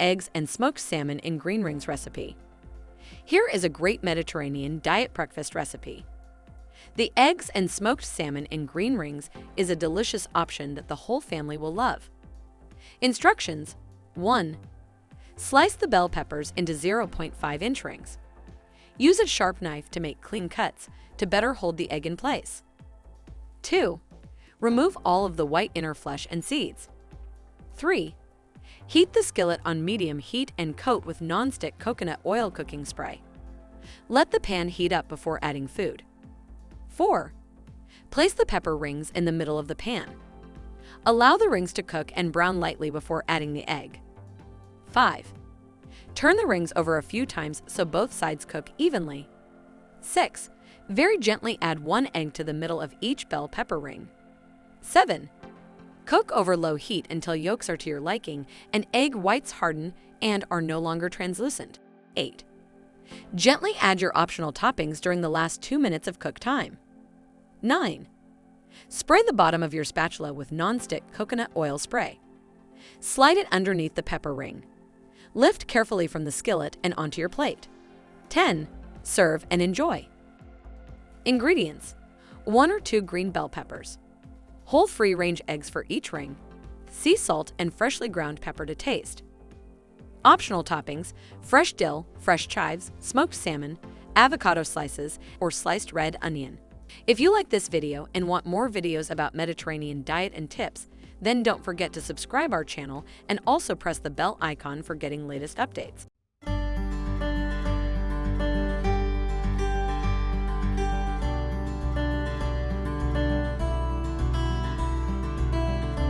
eggs, and smoked salmon in green rings recipe. Here is a great Mediterranean diet breakfast recipe. The eggs and smoked salmon in green rings is a delicious option that the whole family will love. Instructions: 1. Slice the bell peppers into 0.5-inch rings. Use a sharp knife to make clean cuts to better hold the egg in place. 2. Remove all of the white inner flesh and seeds. 3. Heat the skillet on medium heat and coat with non-stick coconut oil cooking spray. Let the pan heat up before adding food. 4. Place the pepper rings in the middle of the pan. Allow the rings to cook and brown lightly before adding the egg. 5. Turn the rings over a few times so both sides cook evenly. 6. Very gently add 1 egg to the middle of each bell pepper ring. 7. Cook over low heat until yolks are to your liking and egg whites harden and are no longer translucent. 8. Gently add your optional toppings during the last 2 minutes of cook time. 9. Spray the bottom of your spatula with non-stick coconut oil spray. Slide it underneath the pepper ring. Lift carefully from the skillet and onto your plate. 10. Serve and enjoy. Ingredients: 1 or 2 green bell peppers, whole free-range eggs for each ring, sea salt and freshly ground pepper to taste. Optional toppings: fresh dill, fresh chives, smoked salmon, avocado slices, or sliced red onion. If you like this video and want more videos about Mediterranean diet and tips, then don't forget to subscribe our channel and also press the bell icon for getting latest updates.